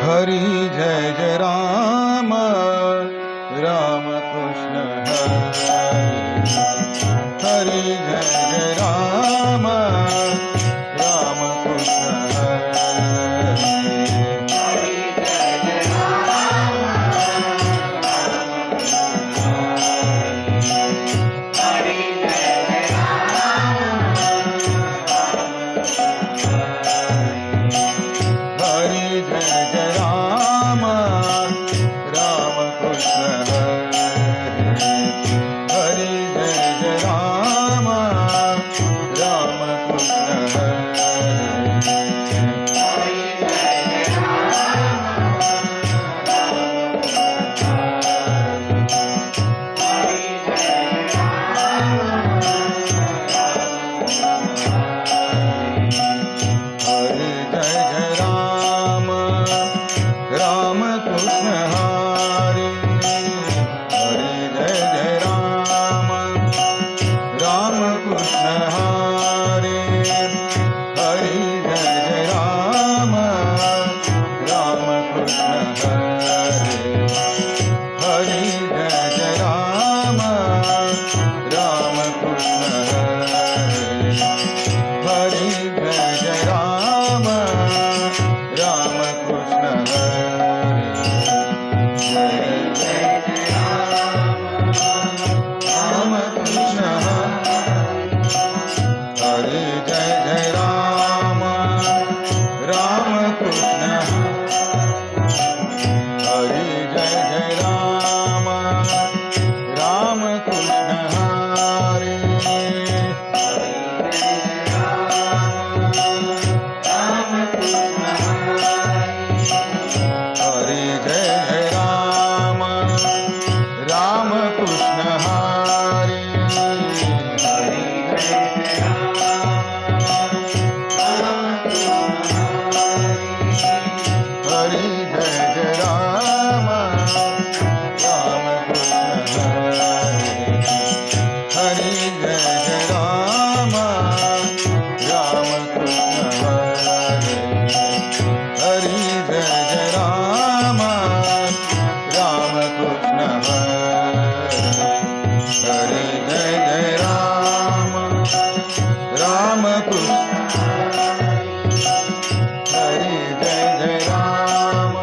हरी जय जय राम राम कृष्ण हरी हरी जय जय राम राम कृष्ण हरी हरी जय जय राम राम कृष्ण हरी हरी जय जय राम राम कृष्ण हरी जय जय राम राम कृष्ण हरी हरी जय जय राम राम कृष्ण हरी हरी जय जय राम राम कृष्ण हरी हरी जय जय राम राम कृष्ण हरी हरी जय जय राम राम कृष्ण हरी जय जय राम कृष्ण हरी जय जय राम राम कृष्ण हरी जय जय राम राम कृष्ण हरी हरी जय जय राम राम कृष्ण हरी हरी जय हरी जय जय राम राम कृष्ण हरी हरी जय जय राम राम कृष्ण हरी हरी जय जय राम राम कृष्ण हरी हरी जय जय राम राम कृष्ण हरी जय जय राम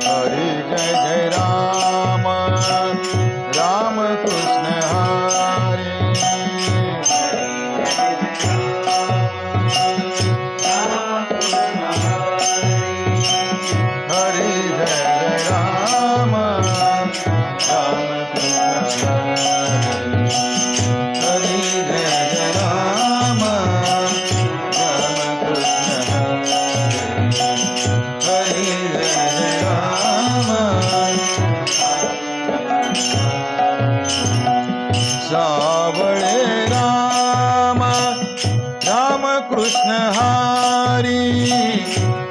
हरी जय जय राम राम कृष्ण हरी हरी जय जय राम राम कृष्ण हरी हरी जय जय राम राम कृष्ण हरी हरी जय जय राम सावळे राम राम कृष्ण हरी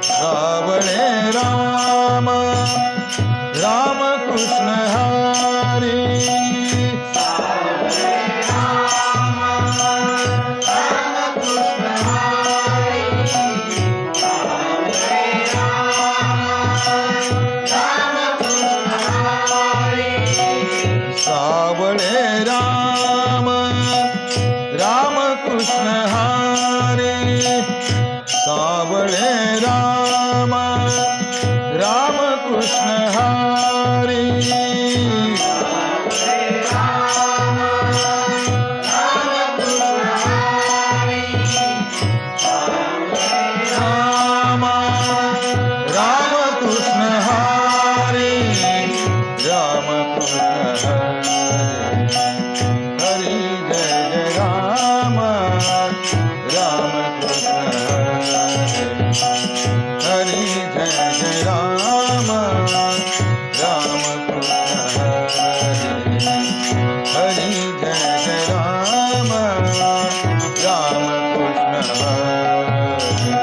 सावळे राम राम कृष्ण हरी सावळे राम राम कृष्ण हरी सावळे राम राम कृष्ण हरी राम राम कृष्ण हरी राम कृष्ण हरी हरी जय जय राम राम कृष्ण हरी जय जय राम राम कृष्ण हरी जय जय राम राम कृष्ण हरी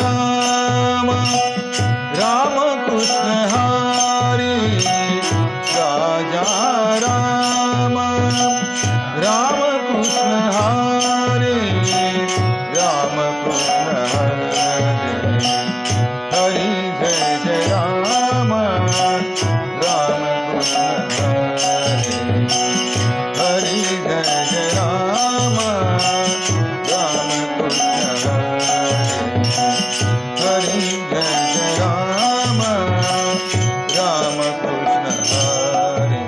राम राम कृष्ण हरी राजा राम राम कृष्ण हरी राम कृष्ण हरी हरी जय जय राम राम कृष्ण हरी हरी जय जय राम राम कृष्ण हरी हरी जय जय राम राम कृष्ण हरी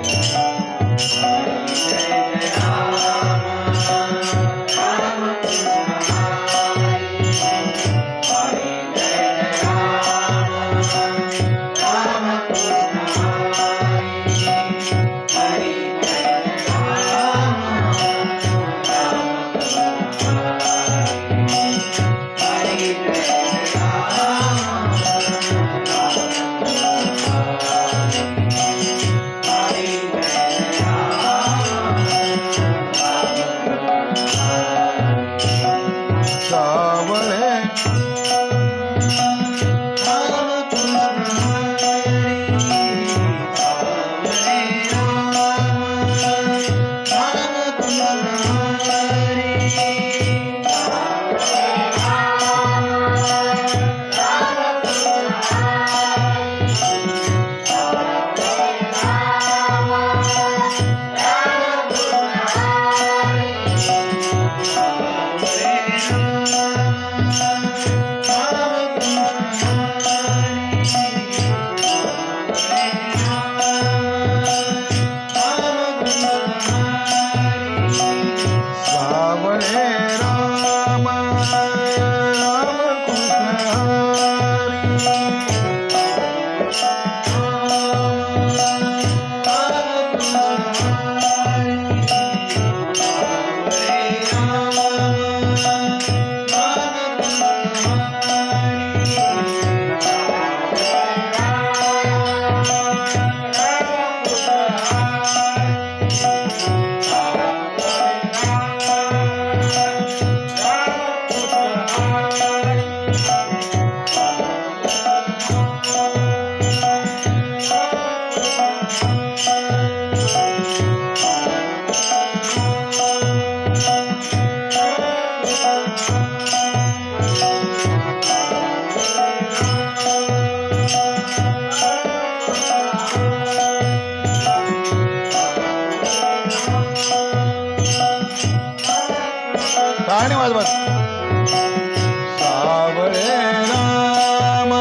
सावळे सावळे राम राम कृष्ण टाळी वाजवत सावळे राम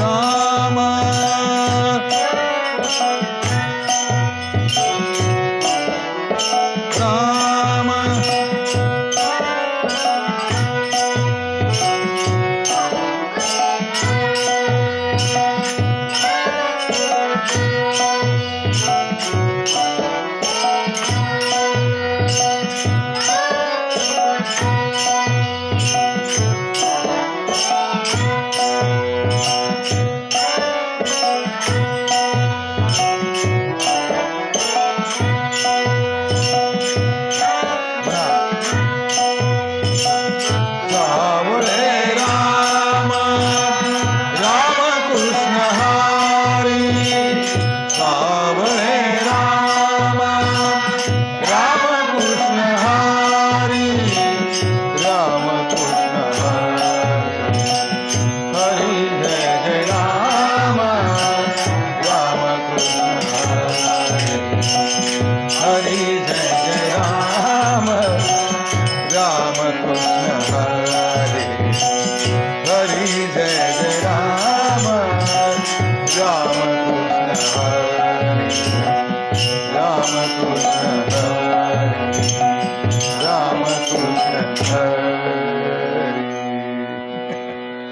राम राम सावळे राम राम कृष्ण हरी सावळे राम राम कृष्ण हरी राम कृष्ण हरी हरी जय जय राम राम कृष्ण हरी हरी जय जय राम राम कृष्ण हरी हरी जय जय राम राम कृष्ण हरी राम कृष्ण